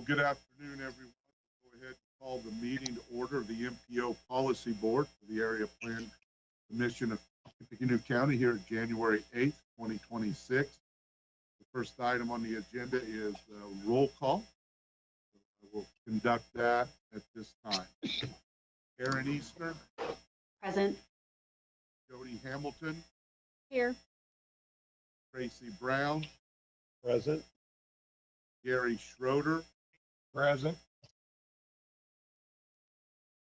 good afternoon, everyone. Go ahead and call the meeting to order of the MPO Policy Board for the Area Plan Commission of Tippecanoe County here at January 8th, 2026. The first item on the agenda is roll call. I will conduct that at this time. Aaron Easter. Present. Jody Hamilton. Here. Tracy Brown. Present. Gary Schroeder. Present.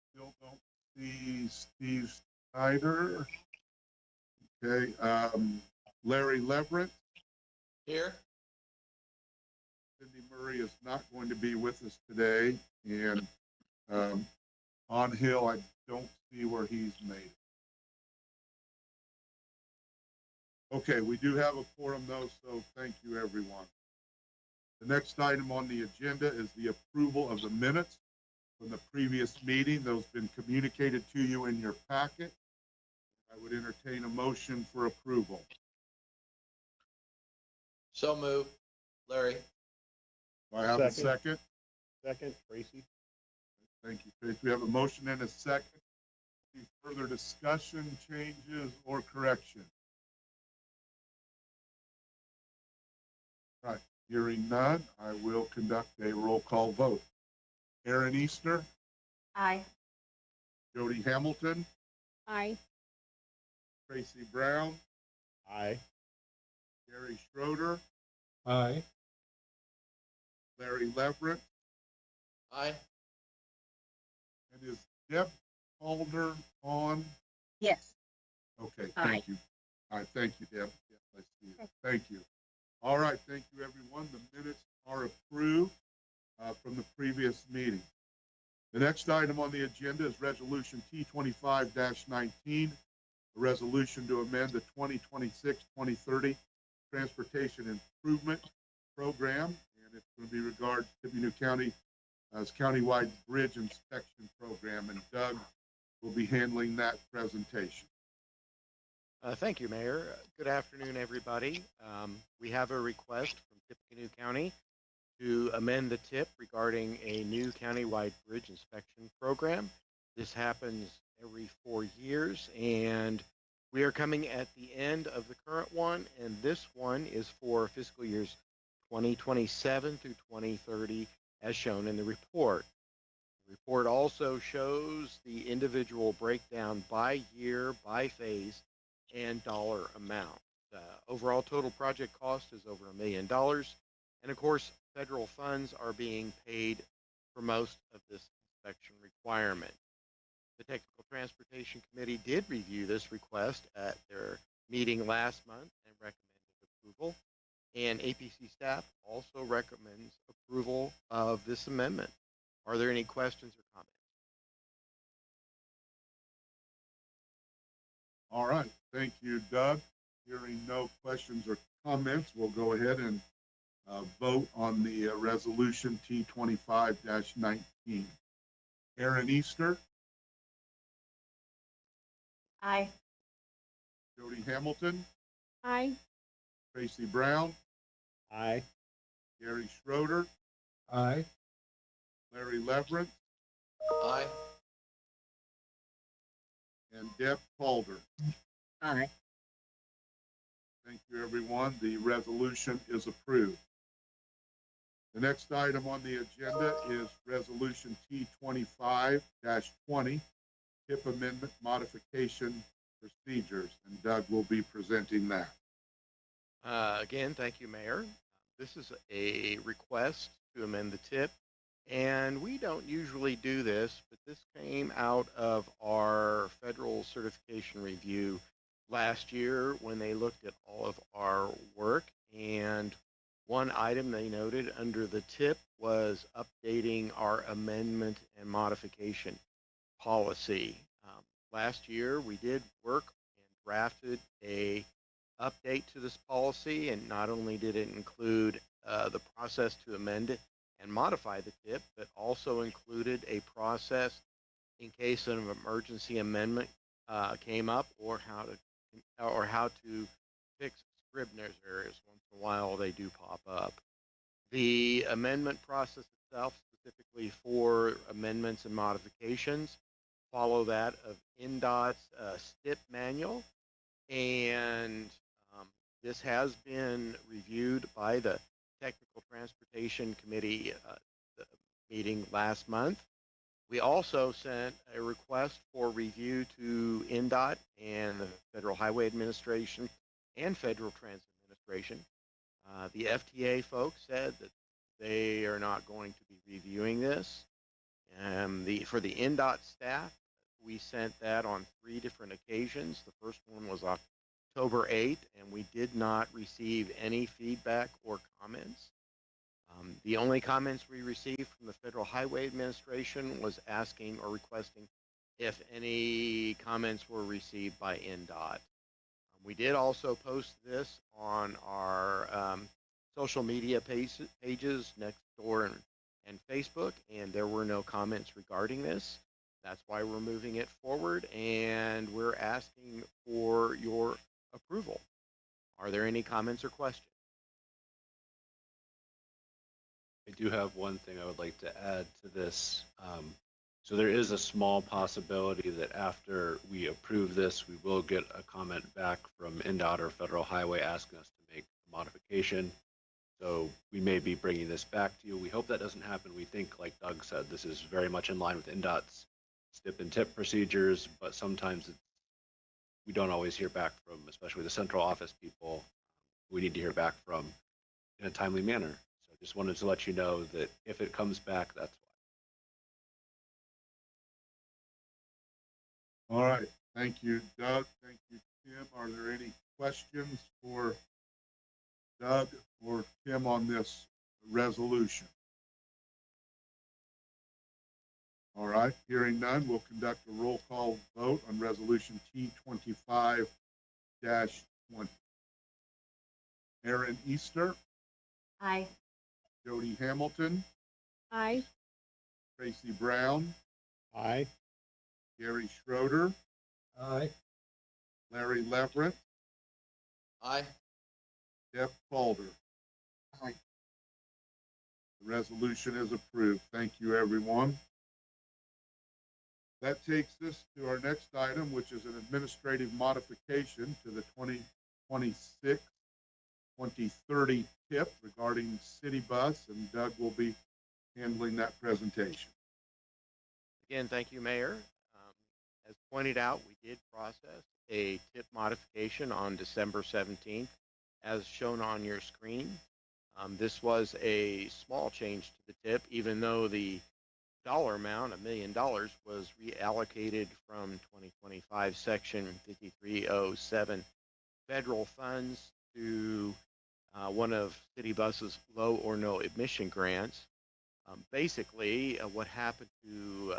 Still don't see Steve Snyder. Okay. Larry Leverett. Here. Cindy Murray is not going to be with us today. And on Hill, I don't see where he's made it. Okay, we do have a quorum though, so thank you, everyone. The next item on the agenda is the approval of the minutes from the previous meeting. Those have been communicated to you in your packet. I would entertain a motion for approval. So moved. Larry. Do I have a second? Second. Tracy. Thank you, Tracy. We have a motion and a second. Any further discussion, changes, or correction? All right. Hearing none, I will conduct a roll call vote. Aaron Easter. Aye. Jody Hamilton. Aye. Tracy Brown. Aye. Gary Schroeder. Aye. Larry Leverett. Aye. And is Deb Calder on? Yes. Okay, Aye. thank you. All right, thank you, Deb. Yes, I see it. Thank you. All right, thank you, everyone. The minutes are approved from the previous meeting. The next item on the agenda is Resolution T25-19, a resolution to amend the 2026-2030 Transportation Improvement Program, and it's going to be regarding Tippecanoe County as countywide bridge inspection program, and Doug will be handling that presentation. Thank you, Mayor. Good afternoon, everybody. We have a request from Tippecanoe County to amend the TIP regarding a new countywide bridge inspection program. This happens every 4 years, and we are coming at the end of the current one, and this one is for fiscal years 2027 through 2030, as shown in the report. The report also shows the individual breakdown by year, by phase, and dollar amount. Overall total project cost is over $1 million. And of course, federal funds are being paid for most of this inspection requirement. The Technical Transportation Committee did review this request at their meeting last month and recommended approval. And APC staff also recommends approval of this amendment. Are there any questions or comments? All right. Thank you, Doug. Hearing no questions or comments, we'll go ahead and vote on the resolution T25-19. Aaron Easter. Aye. Jody Hamilton. Aye. Tracy Brown. Aye. Gary Schroeder. Aye. Larry Leverett. Aye. And Deb Calder. Aye. Thank you, everyone. The resolution is approved. The next item on the agenda is Resolution T25-20, TIP Amendment Modification Procedures, and Doug will be presenting that. Again, thank you, Mayor. This is a request to amend the TIP, and we don't usually do this, but this came out of our federal certification review last year when they looked at all of our work, and one item they noted under the TIP was updating our amendment and modification policy. Last year, we did work and drafted a update to this policy, and not only did it include the process to amend it and modify the TIP, but also included a process in case an emergency amendment came up, or how to fix Scribner's errors. Once in a while, they do pop up. The amendment process itself specifically for amendments and modifications follow that of NDOT's STIP manual, and um, this has been reviewed by the Technical Transportation Committee the meeting last month. We also sent a request for review to NDOT and the Federal Highway Administration and Federal Transit Administration. The FTA folks said that they are not going to be reviewing this. For the NDOT staff, we sent that on 3 different occasions. The first one was October 8th, and we did not receive any feedback or comments. The only comments we received from the Federal Highway Administration was asking or requesting if any comments were received by NDOT. We did also post this on our social media pages, Nextdoor and Facebook, and there were no comments regarding this. That's why we're moving it forward, and we're asking for your approval. Are there any comments or questions? I do have one thing I would like to add to this. So there is a small possibility that after we approve this, we will get a comment back from NDOT or Federal Highway asking us to make a modification. So we may be bringing this back to you. We hope that doesn't happen. We think, like Doug said, this is very much in line with NDOT's STIP and TIP procedures, but sometimes we don't always hear back from, especially the central office people, we need to hear back from in a timely manner. So just wanted to let you know that if it comes back, that's why. All right. Thank you, Doug. Thank you, Tim. Are there any questions for Doug or Tim on this resolution? All right. Hearing none, we'll conduct a roll call vote on resolution T25-20. Aaron Easter, Aye. Jody Hamilton, Aye. Tracy Brown, Aye. Gary Schroeder, Aye. Larry Leverett, Aye. Jeff Calder. Aye. The resolution is approved. Thank you, everyone. That takes us to our next item, which is an administrative modification to the 2026-2030 TIP regarding city bus, and Doug will be handling that presentation. Again, thank you, Mayor. As pointed out, we did process a TIP modification on December 17th, as shown on your screen. This was a small change to the TIP, even though the dollar amount, $1 million, was reallocated from 2025 Section 5307 federal funds to one of City Bus's low or no emission grants. Basically, what happened to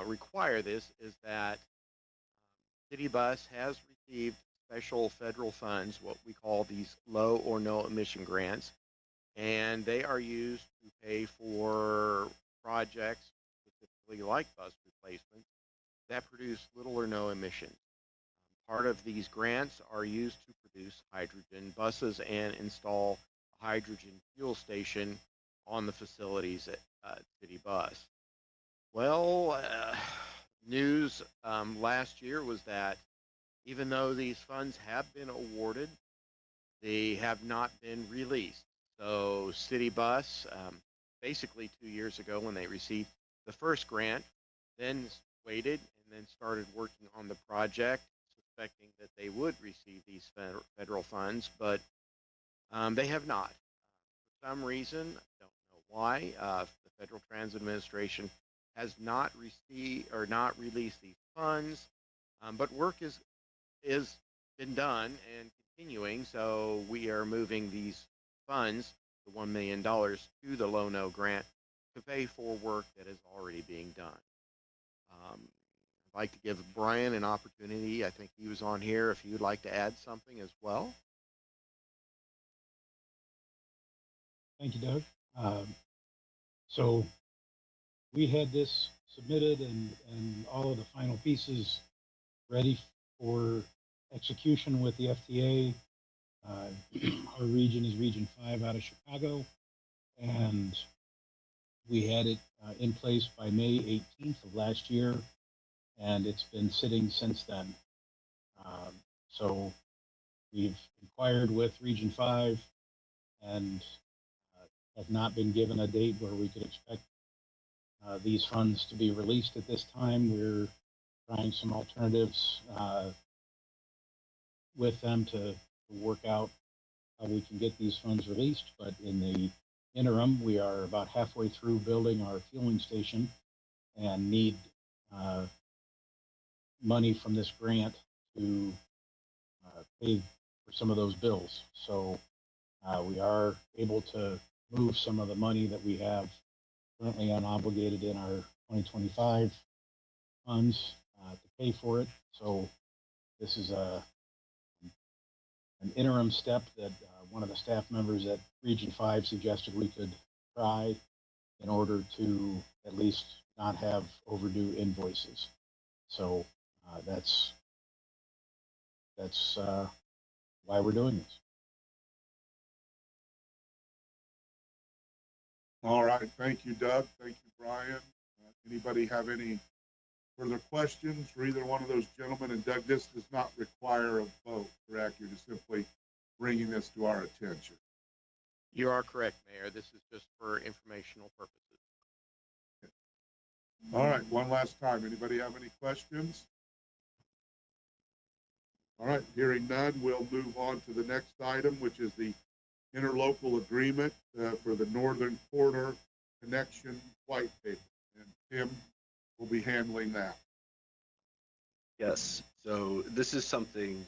require this is that City Bus has received special federal funds, what we call these low or no emission grants, and they are used to pay for projects, specifically like bus replacement, that produce little or no emissions. Part of these grants are used to produce hydrogen buses and install a hydrogen fuel station on the facilities at City Bus. Well, news last year was that even though these funds have been awarded, they have not been released. So City Bus, basically 2 years ago when they received the first grant, then waited and then started working on the project, suspecting that they would receive these federal funds, but they have not. For some reason, I don't know why, the Federal Transit Administration has not received or not released these funds, but work is been done and continuing, so we are moving these funds, the $1 million, to the low-no grant to pay for work that is already being done. I'd like to give Brian an opportunity. I think he was on here. If you'd like to add something as well. Thank you, Doug. So we had this submitted and all of the final pieces ready for execution with the FTA. Our region is Region 5 out of Chicago, and We had it in place by May 18th of last year, and it's been sitting since then. So we've inquired with Region 5 and have not been given a date where we could expect these funds to be released at this time. We're trying some alternatives with them to work out how we can get these funds released. But in the interim, we are about halfway through building our fueling station and need money from this grant to pay for some of those bills. So we are able to move some of the money that we have currently unobligated in our 2025 funds to pay for it. So this is an interim step that one of the staff members at Region 5 suggested we could try in order to at least not have overdue invoices. So that's why we're doing this. All right, thank you, Doug. Thank you, Brian. Anybody have any further questions for either one of those gentlemen? And Doug, this does not require a vote, correct? You're just simply bringing this to our attention. You are correct, Mayor. This is just for informational purposes. All right, one last time. Anybody have any questions? All right, hearing none, we'll move on to the next item, which is the interlocal agreement for the Northern Corridor Connection White Paper. And Tim will be handling that. Yes. So this is something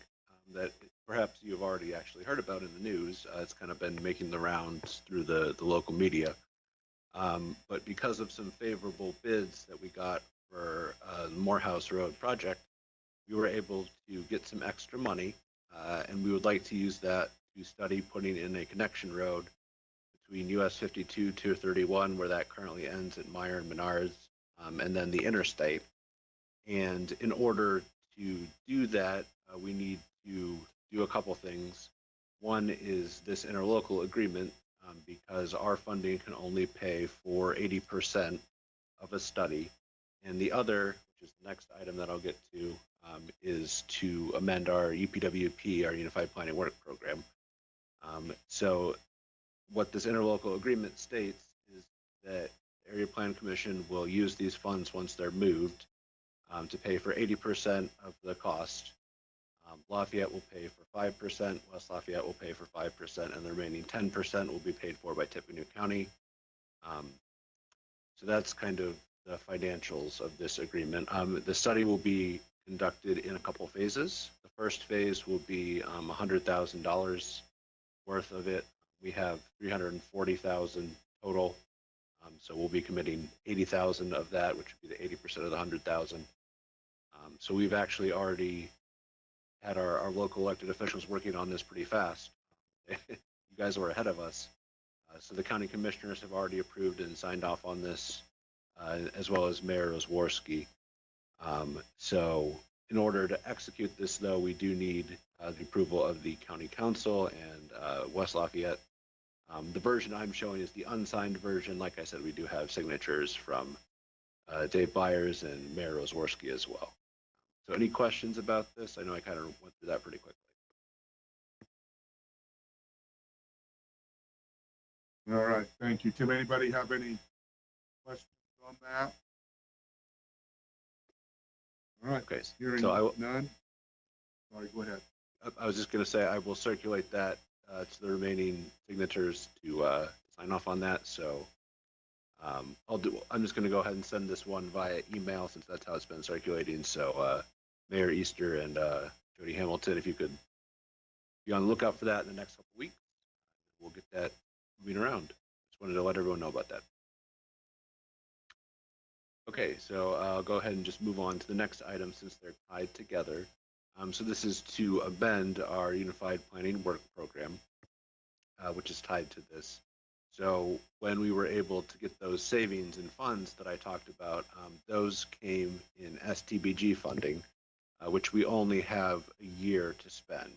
that perhaps you've already actually heard about in the news. It's kind of been making the rounds through the local media. But because of some favorable bids that we got for the Morehouse Road project, we were able to get some extra money, and we would like to use that to study putting in a connection road between US 52 231, where that currently ends at Meyer and Menards, and then the interstate. And in order to do that, we need to do a couple things. One is this interlocal agreement, because our funding can only pay for 80% of a study. And the other, which is the next item that I'll get to, is to amend our UPWP, our Unified Planning Work Program. So what this interlocal agreement states is that the Area Plan Commission will use these funds once they're moved to pay for 80% of the cost. Lafayette will pay for 5%, West Lafayette will pay for 5%, and the remaining 10% will be paid for by Tippecanoe County. So that's kind of the financials of this agreement. The study will be conducted in a couple phases. The first phase will be $100,000 worth of it. We have $340,000 total. So we'll be committing 80,000 of that, which would be the 80% of the 100,000. So we've actually already had our local elected officials working on this pretty fast. You guys were ahead of us. So the county commissioners have already approved and signed off on this, as well as Mayor Osworski. So in order to execute this, though, we do need the approval of the county council and West Lafayette. The version I'm showing is the unsigned version. Like I said, we do have signatures from Dave Byers and Mayor Osworski as well. So any questions about this? I know I kind of went through that pretty quickly. All right, thank you, Tim. Anybody have any questions on that? All right, Okay, hearing so none. Sorry, go ahead. I was just going to say I will circulate that to the remaining signatures to sign off on that. So I'm just going to go ahead and send this one via email since that's how it's been circulating. So Mayor Easter and Jody Hamilton, if you could be on the lookout for that in the next couple weeks, we'll get that moving around. Just wanted to let everyone know about that. Okay, so I'll go ahead and just move on to the next item since they're tied together. So this is to amend our Unified Planning Work Program, which is tied to this. So when we were able to get those savings and funds that I talked about, those came in STBG funding, which we only have a year to spend.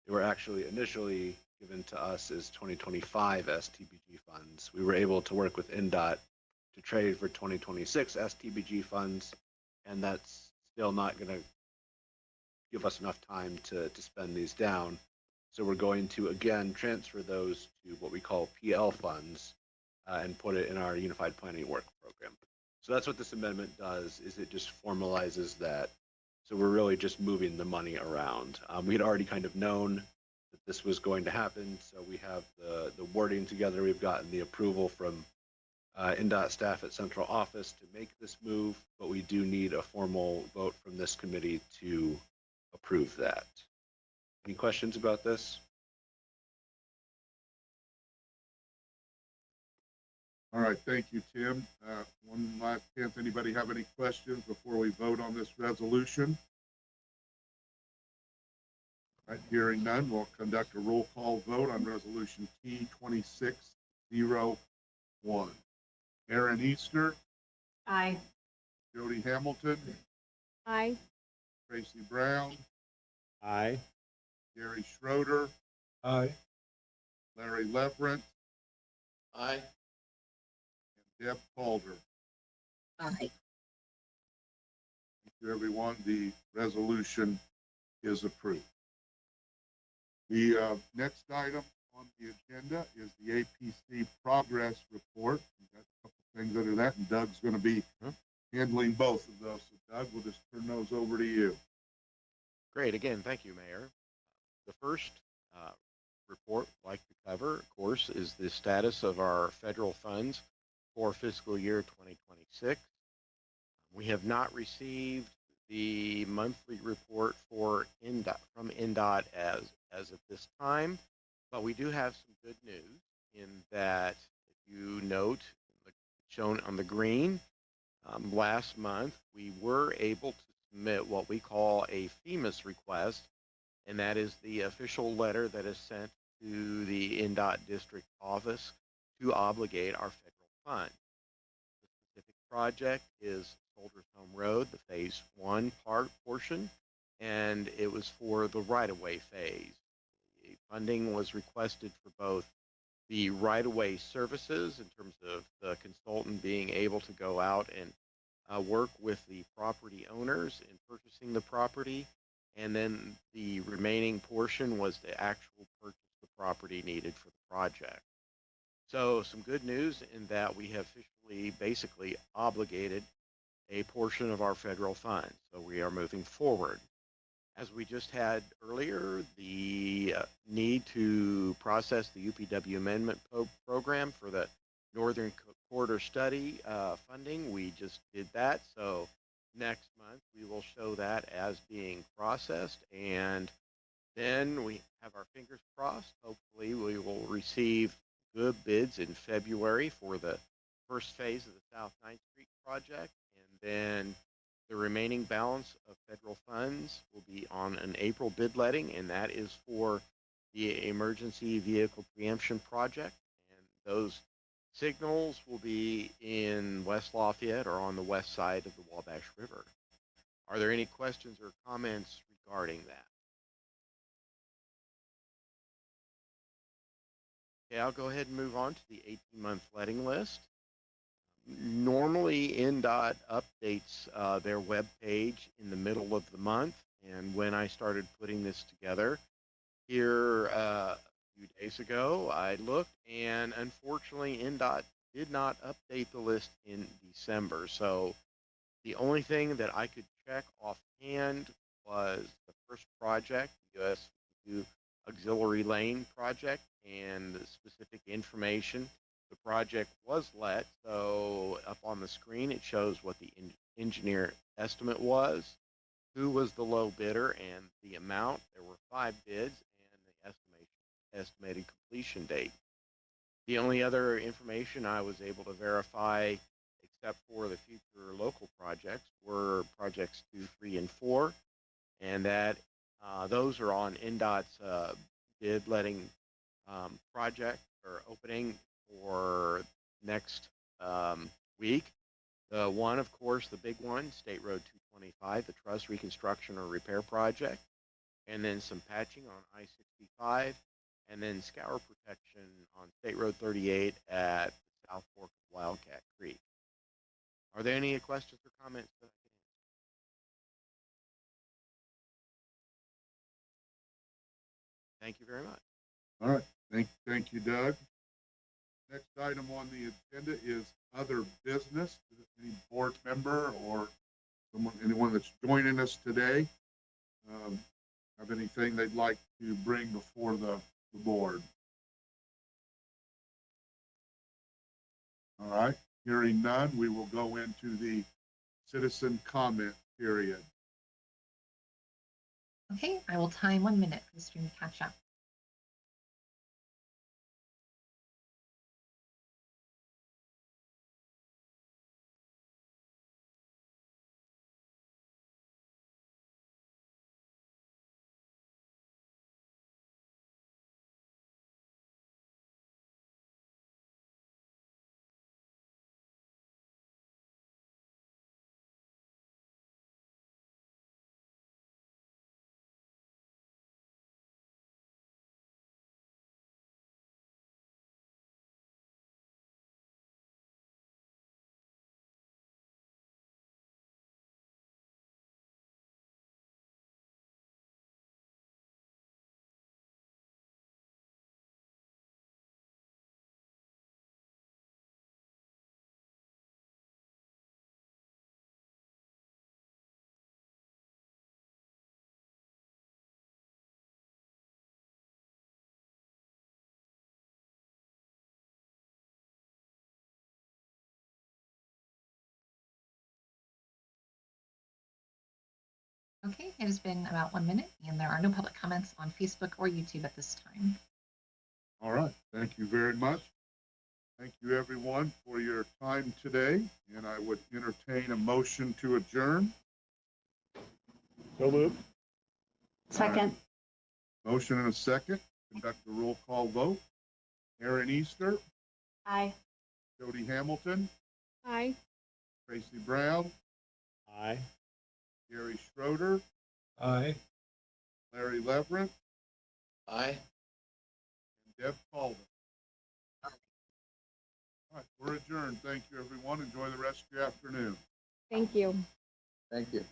They were actually initially given to us as 2025 STBG funds. We were able to work with NDOT to trade for 2026 STBG funds, and that's still not going to give us enough time to spend these down. So we're going to again transfer those to what we call PL funds and put it in our Unified Planning Work Program. So that's what this amendment does, is it just formalizes that. So we're really just moving the money around. We had already kind of known that this was going to happen, so we have the wording together. We've gotten the approval from NDOT staff at central office to make this move, but we do need a formal vote from this committee to approve that. Any questions about this? All right, thank you, Tim. One last chance. Anybody have any questions before we vote on this resolution? All right, hearing none, we'll conduct a roll call vote on resolution T 2601. Aaron Easter, Aye. Jody Hamilton, Aye. Tracy Brown, Aye. Gary Schroeder, Aye. Larry Leverett, Aye. and Deb Calder. Aye. Thank you, everyone. The resolution is approved. The next item on the agenda is the APC progress report. We've got a couple things under that, and Doug's going to be handling both of those. So, Doug, we'll just turn those over to you. Great. Again, thank you, Mayor. The first report I'd like to cover, of course, is the status of our federal funds for fiscal year 2026. We have not received the monthly report for from NDOT as of this time, but we do have some good news in that, if you note, shown on the green, last month we were able to submit what we call a FEMAS request, and that is the official letter that is sent to the NDOT district office to obligate our federal funds. The specific project is Soldiers Home Road, the phase 1 portion, and it was for the right-of-way phase. The funding was requested for both the right-of-way services in terms of the consultant being able to go out and work with the property owners in purchasing the property, and then the remaining portion was the actual purchase of the property needed for the project. So some good news in that we have officially basically obligated a portion of our federal funds. So we are moving forward. As we just had earlier, the need to process the UPW amendment program for the Northern Corridor Study funding, we just did that. So next month we will show that as being processed, and then we have our fingers crossed. Hopefully we will receive good bids in February for the first phase of the South 9th Street project, and then the remaining balance of federal funds will be on an April bid letting, and that is for the emergency vehicle preemption project. And those signals will be in West Lafayette or on the west side of the Wabash River. Are there any questions or comments regarding that? Okay, I'll go ahead and move on to the 18-month letting list. Normally, NDOT updates their web page in the middle of the month, and when I started putting this together here a few days ago, I looked, and unfortunately, NDOT did not update the list in December. So the only thing that I could check offhand was the first project, the US Auxiliary Lane project, and the specific information. The project was let, so up on the screen it shows what the engineer estimate was, who was the low bidder, and the amount. There were 5 bids, and the estimated completion date. The only other information I was able to verify, except for the future local projects, were projects 2, 3, and 4, and that those are on NDOT's bid letting project or opening for next week. The one, of course, the big one, State Road 225, the truss reconstruction or repair project, and then some patching on I-65, and then scour protection on State Road 38 at the South Fork of Wildcat Creek. Are there any questions or comments that I can answer? Thank you very much. All right, thank you, Doug. Next item on the agenda is other business. Any board member or anyone that's joining us today have anything they'd like to bring before the board? All right, hearing none, we will go into the citizen comment period. Okay, I will time 1 minute for the stream to catch up. Okay, it has been about 1 minute and there are no public comments on Facebook or YouTube at this time. All right, thank you very much. Thank you, everyone, for your time today, and I would entertain a motion to adjourn. So moved. Second. Motion and a second. Conduct a roll call vote. Aaron Easter, Aye. Jody Hamilton, Aye. Tracy Brown, Aye. Gary Schroeder, Aye. Larry Leverett, Aye. and Deb Calder. All right, we're adjourned. Thank you, everyone. Enjoy the rest of your afternoon. Thank you. Thank you.